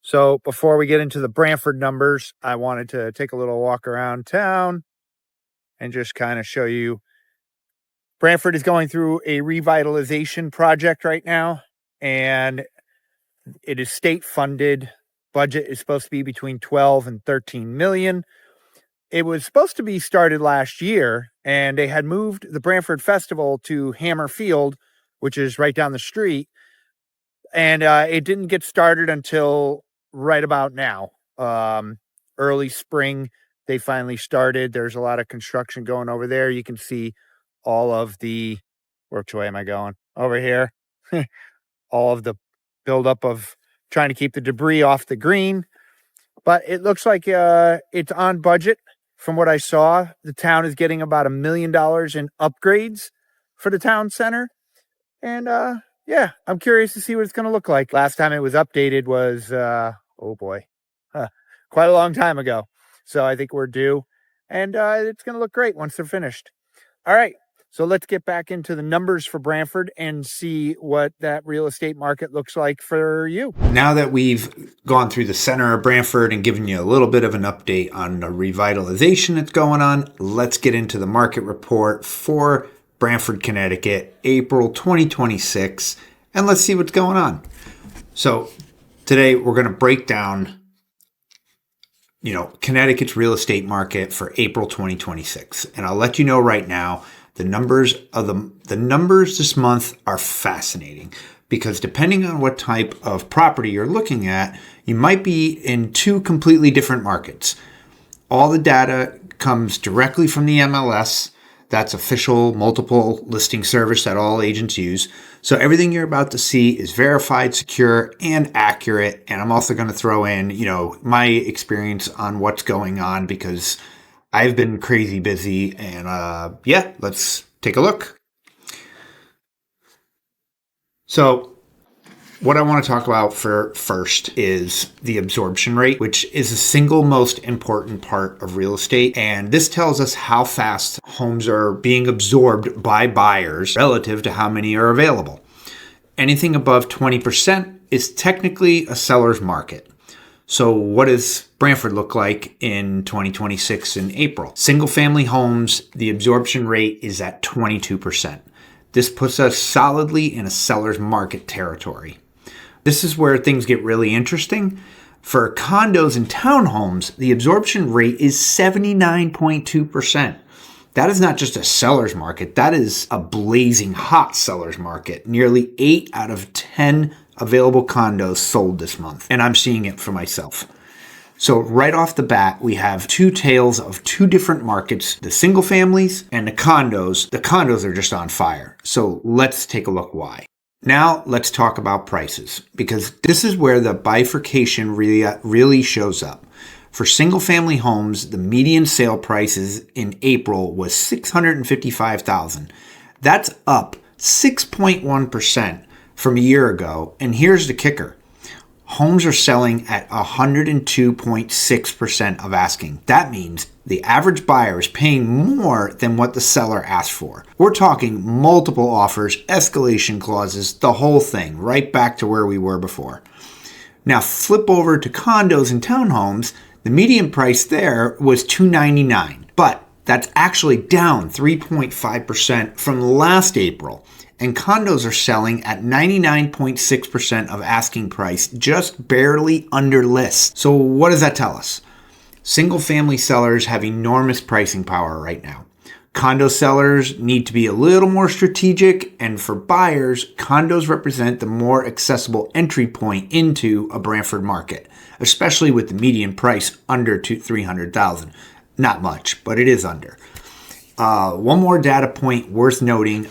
So before we get into the Branford numbers, I wanted to take a little walk around town and just kind of show you. Branford is going through a revitalization project right now, and it is state funded. Budget is supposed to be between 12 and 13 million. It was supposed to be started last year, and they had moved the Branford Festival to Hammer Field, which is right down the street. And it didn't get started until right about now. Early spring, they finally started. There's a lot of construction going over there. You can see all of the, which way am I going? Over here. All of the buildup of trying to keep the debris off the green. But it looks like it's on budget. From what I saw, the town is getting about $1 million in upgrades for the town center. And yeah, I'm curious to see what it's going to look like. Last time it was updated was, oh boy, quite a long time ago. So I think we're due. And it's going to look great once they're finished. All right. So let's get back into the numbers for Branford and see what that real estate market looks like for you. Now that we've gone through the center of Branford and given you a little bit of an update on the revitalization that's going on, let's get into the market report for Branford, Connecticut, April 2026, and let's see what's going on. So today we're going to break down, Connecticut's real estate market for April 2026. And I'll let you know right now, the numbers this month are fascinating because depending on what type of property you're looking at, you might be in two completely different markets. All the data comes directly from the MLS. That's official multiple listing service that all agents use. So everything you're about to see is verified, secure, and accurate. And I'm also going to throw in, my experience on what's going on because I've been crazy busy. And let's take a look. So what I want to talk about first is the absorption rate, which is the single most important part of real estate. And this tells us how fast homes are being absorbed by buyers relative to how many are available. Anything above 20% is technically a seller's market. So what does Branford look like in 2026 in April? Single family homes, the absorption rate is at 22%. This puts us solidly in a seller's market territory. This is where things get really interesting. For condos and townhomes, the absorption rate is 79.2%. That is not just a seller's market. That is a blazing hot seller's market. Nearly 8 out of 10 available condos sold this month. And I'm seeing it for myself. So right off the bat, we have two tales of two different markets, the single families and the condos. The condos are just on fire. So let's take a look why. Now let's talk about prices, because this is where the bifurcation really shows up. For single family homes, the median sale prices in April was $655,000. That's up 6.1% from a year ago. And here's the kicker. Homes are selling at 102.6% of asking. That means the average buyer is paying more than what the seller asked for. We're talking multiple offers, escalation clauses, the whole thing, right back to where we were before. Now flip over to condos and townhomes. The median price there was $299, but that's actually down 3.5% from last April. And condos are selling at 99.6% of asking price, just barely under list. So what does that tell us? Single family sellers have enormous pricing power right now. Condo sellers need to be a little more strategic, and for buyers, condos represent the more accessible entry point into a Branford market, especially with the median price under $300,000. Not much, but it is under. One more data point worth noting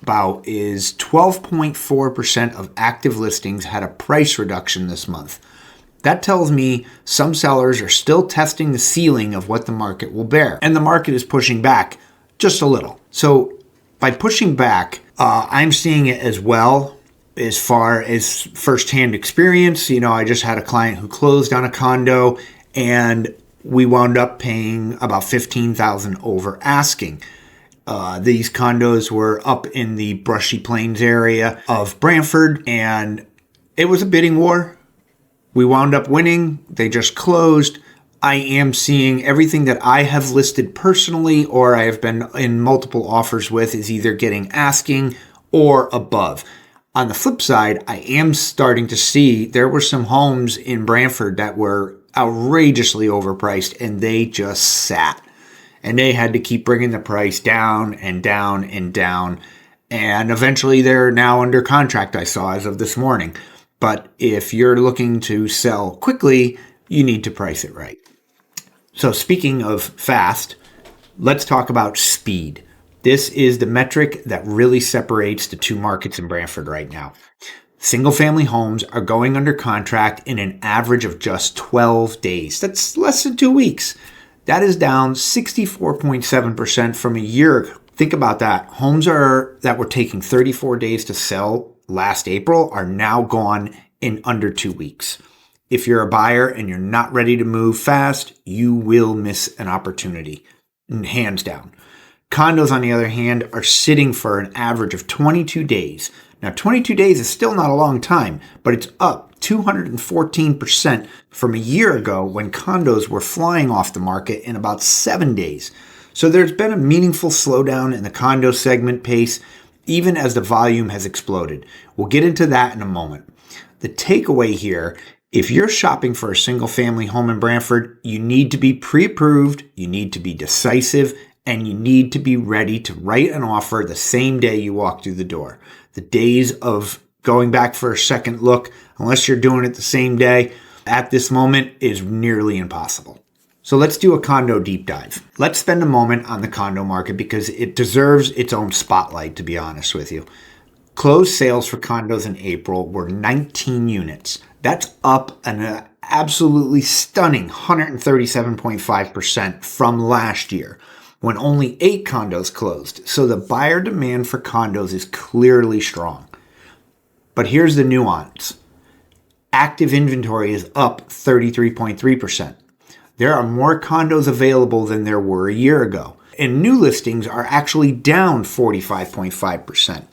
about is 12.4% of active listings had a price reduction this month. That tells me some sellers are still testing the ceiling of what the market will bear, and the market is pushing back just a little. So by pushing back, I'm seeing it as well as far as firsthand experience. I just had a client who closed on a condo, and we wound up paying about $15,000 over asking. These condos were up in the Brushy Plains area of Branford, and it was a bidding war. We wound up winning. They just closed. I am seeing everything that I have listed personally or I have been in multiple offers with is either getting asking or above. On the flip side, I am starting to see there were some homes in Branford that were outrageously overpriced and they just sat. And they had to keep bringing the price down and down and down. And eventually they're now under contract, I saw as of this morning. But if you're looking to sell quickly, you need to price it right. So speaking of fast, let's talk about speed. This is the metric that really separates the two markets in Branford right now. Single-family homes are going under contract in an average of just 12 days. That's less than 2 weeks. That is down 64.7% from a year ago. Think about that. Homes that were taking 34 days to sell last April are now gone in under 2 weeks. If you're a buyer and you're not ready to move fast, you will miss an opportunity, hands down. Condos, on the other hand, are sitting for an average of 22 days. Now, 22 days is still not a long time, but it's up 214% from a year ago when condos were flying off the market in about 7 days. So there's been a meaningful slowdown in the condo segment pace, even as the volume has exploded. We'll get into that in a moment. The takeaway here, if you're shopping for a single family home in Branford, you need to be pre-approved, you need to be decisive, and you need to be ready to write an offer the same day you walk through the door. The days of going back for a second look, unless you're doing it the same day, at this moment is nearly impossible. So let's do a condo deep dive. Let's spend a moment on the condo market because it deserves its own spotlight, to be honest with you. Closed sales for condos in April were 19 units. That's up an absolutely stunning 137.5% from last year, when only 8 condos closed. So the buyer demand for condos is clearly strong. But here's the nuance. Active inventory is up 33.3%. There are more condos available than there were a year ago. And new listings are actually down 45.5%,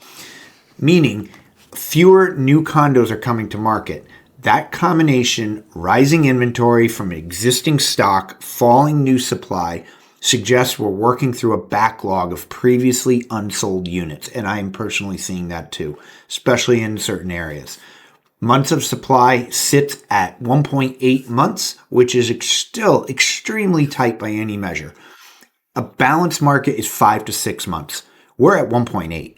meaning fewer new condos are coming to market. That combination, rising inventory from existing stock, falling new supply, suggests we're working through a backlog of previously unsold units. And I am personally seeing that too, especially in certain areas. Months of supply sits at 1.8 months, which is still extremely tight by any measure. A balanced market is 5 to 6 months. We're at 1.8.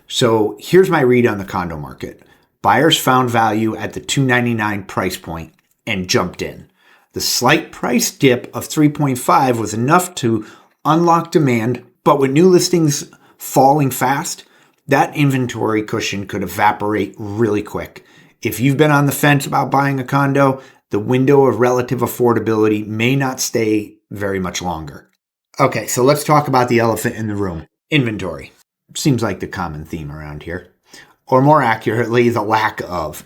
So here's my read on the condo market. Buyers found value at the $299 price point and jumped in. The slight price dip of 3.5 was enough to unlock demand, but with new listings falling fast, that inventory cushion could evaporate really quick. If you've been on the fence about buying a condo, the window of relative affordability may not stay very much longer. Okay, so let's talk about the elephant in the room. Inventory. Seems like the common theme around here. Or more accurately, the lack of.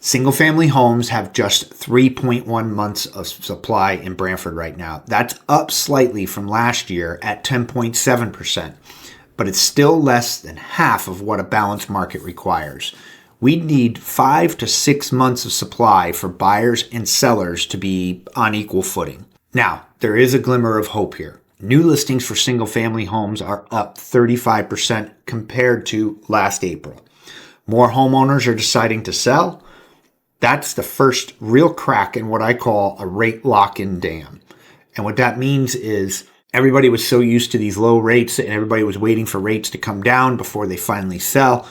Single-family homes have just 3.1 months of supply in Branford right now. That's up slightly from last year at 10.7%, but it's still less than half of what a balanced market requires. We need 5 to 6 months of supply for buyers and sellers to be on equal footing. Now, there is a glimmer of hope here. New listings for single-family homes are up 35% compared to last April. More homeowners are deciding to sell. That's the first real crack in what I call a rate lock-in dam. And what that means is everybody was so used to these low rates and everybody was waiting for rates to come down before they finally sell.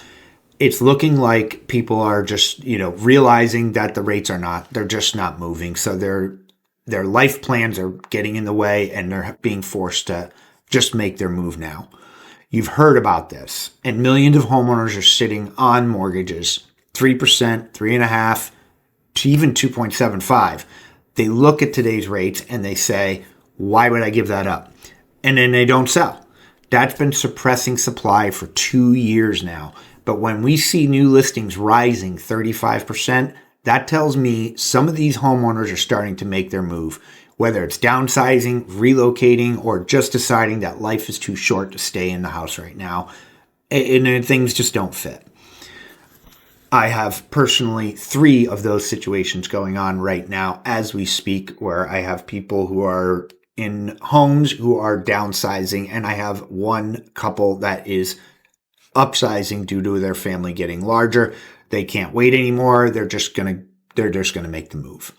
It's looking like people are just, realizing that the rates they're just not moving. So their life plans are getting in the way and they're being forced to just make their move now. You've heard about this, and millions of homeowners are sitting on mortgages, 3%, 3.5%, to even 2.75. They look at today's rates and they say, why would I give that up? And then they don't sell. That's been suppressing supply for 2 years now. But when we see new listings rising 35%, that tells me some of these homeowners are starting to make their move, whether it's downsizing, relocating, or just deciding that life is too short to stay in the house right now, and things just don't fit. I have personally 3 of those situations going on right now as we speak, where I have people who are in homes who are downsizing, and I have one couple that is upsizing due to their family getting larger. They can't wait anymore. They're just gonna make the move.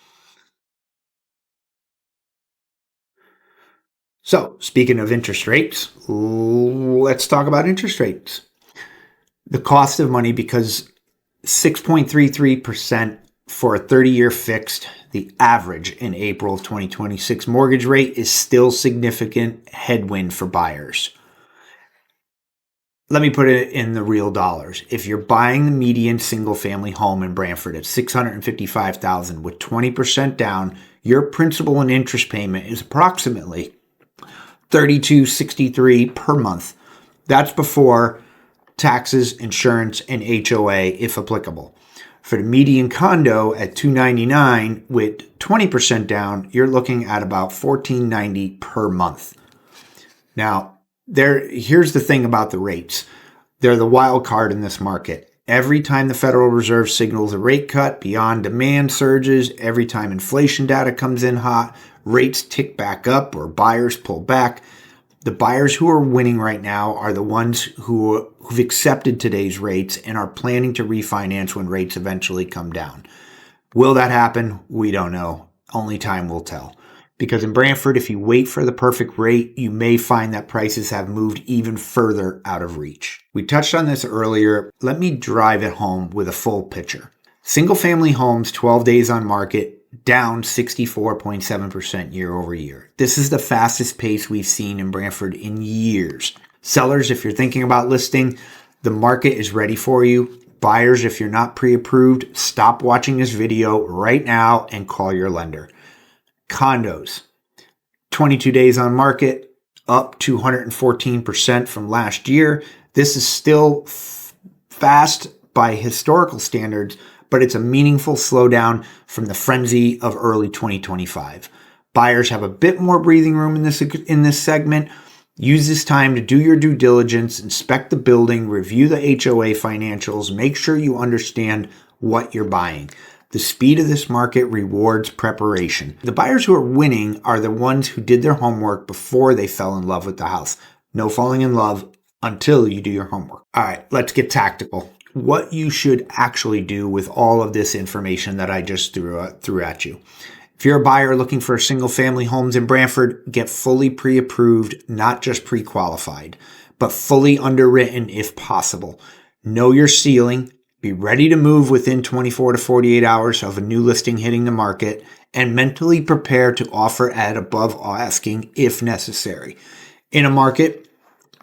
So, speaking of interest rates, let's talk about interest rates. The cost of money, because 6.33% for a 30-year fixed, the average in April of 2026 mortgage rate, is still significant headwind for buyers. Let me put it in the real dollars. If you're buying the median single-family home in Branford at $655,000 with 20% down, your principal and interest payment is approximately $32.63 per month. That's before taxes, insurance, and HOA if applicable. For the median condo at $299 with 20% down, you're looking at about $14.90 per month. Now, here's the thing about the rates. They're the wild card in this market. Every time the Federal Reserve signals a rate cut, beyond demand surges, every time inflation data comes in hot, rates tick back up or buyers pull back. The buyers who are winning right now are the ones who've accepted today's rates and are planning to refinance when rates eventually come down. Will that happen? We don't know. Only time will tell. Because in Branford, if you wait for the perfect rate, you may find that prices have moved even further out of reach. We touched on this earlier. Let me drive it home with a full picture. Single-family homes, 12 days on market, down 64.7% year over year. This is the fastest pace we've seen in Branford in years. Sellers, if you're thinking about listing, the market is ready for you. Buyers, if you're not pre-approved, stop watching this video right now and call your lender. Condos, 22 days on market, up 214% from last year. This is still fast by historical standards, but it's a meaningful slowdown from the frenzy of early 2025. Buyers have a bit more breathing room in this segment. Use this time to do your due diligence, inspect the building, review the HOA financials, make sure you understand what you're buying. The speed of this market rewards preparation. The buyers who are winning are the ones who did their homework before they fell in love with the house. No falling in love until you do your homework. All right, let's get tactical. What you should actually do with all of this information that I just threw at you. If you're a buyer looking for single-family homes in Branford, get fully pre-approved, not just pre-qualified, but fully underwritten if possible. Know your ceiling. Be ready to move within 24 to 48 hours of a new listing hitting the market, and mentally prepare to offer at above asking if necessary. In a market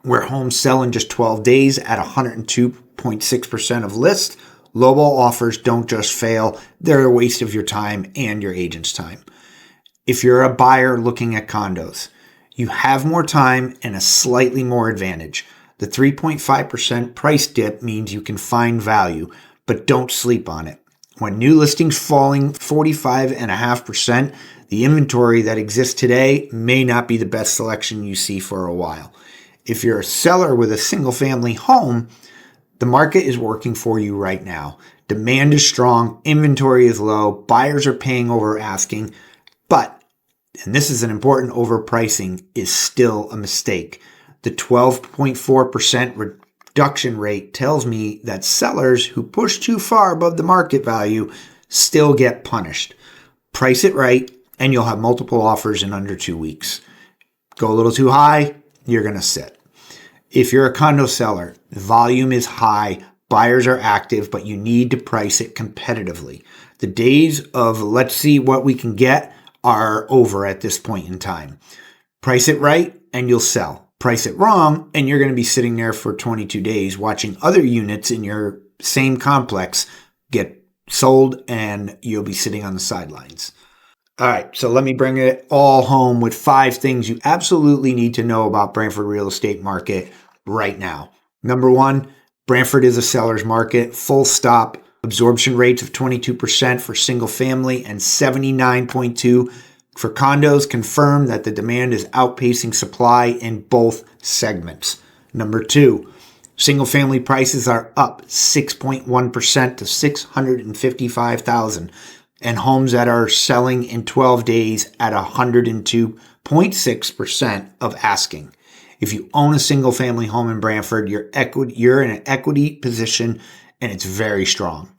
where homes sell in just 12 days at 102.6% of list, lowball offers don't just fail, they're a waste of your time and your agent's time. If you're a buyer looking at condos, you have more time and a slightly more advantage. The 3.5% price dip means you can find value, but don't sleep on it. When new listings falling 45.5%, the inventory that exists today may not be the best selection you see for a while. If you're a seller with a single-family home, the market is working for you right now. Demand is strong, inventory is low, buyers are paying over asking, but, and this is an important overpricing, is still a mistake. The 12.4% reduction rate tells me that sellers who push too far above the market value still get punished. Price it right, and you'll have multiple offers in under 2 weeks. Go a little too high, you're going to sit. If you're a condo seller, volume is high, buyers are active, but you need to price it competitively. The days of let's see what we can get are over at this point in time. Price it right, and you'll sell. Price it wrong, and you're going to be sitting there for 22 days watching other units in your same complex get sold, and you'll be sitting on the sidelines. All right, so let me bring it all home with 5 things you absolutely need to know about Branford real estate market right now. Number 1, Branford is a seller's market, full stop. Absorption rates of 22% for single family and 79.2% for condos confirm that the demand is outpacing supply in both segments. Number 2, Single family prices are up 6.1% to 655,000, and homes that are selling in 12 days at 102.6% of asking. If you own a single family home in Branford, you're in an equity position and it's very strong.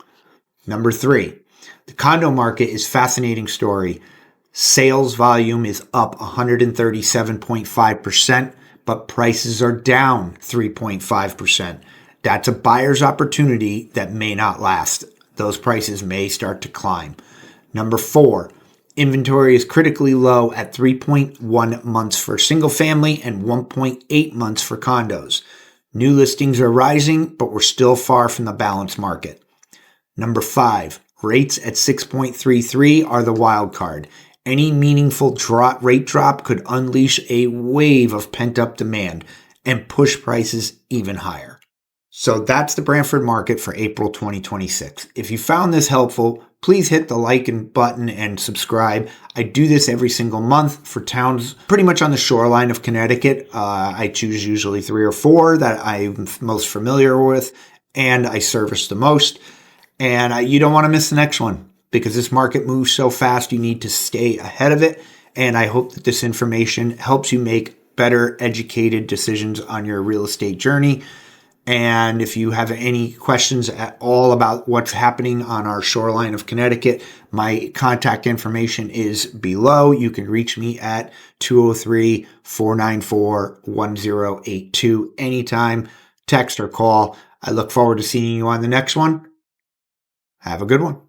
Number 3, the condo market is a fascinating story. Sales volume is up 137.5%, but prices are down 3.5%. That's a buyer's opportunity that may not last. Those prices may start to climb. Number 4, inventory is critically low at 3.1 months for single family and 1.8 months for condos. New listings are rising, but we're still far from the balanced market. Number 5, rates at 6.33 are the wild card. Any meaningful rate drop could unleash a wave of pent-up demand and push prices even higher. So that's the Branford market for April 2026. If you found this helpful, please hit the like button and subscribe. I do this every single month for towns pretty much on the shoreline of Connecticut. I choose usually 3 or 4 that I'm most familiar with and I service the most. And you don't want to miss the next one because this market moves so fast. You need to stay ahead of it. And I hope that this information helps you make better educated decisions on your real estate journey. And if you have any questions at all about what's happening on our shoreline of Connecticut, my contact information is below. You can reach me at 203-494-1082 anytime, text or call. I look forward to seeing you on the next one. Have a good one.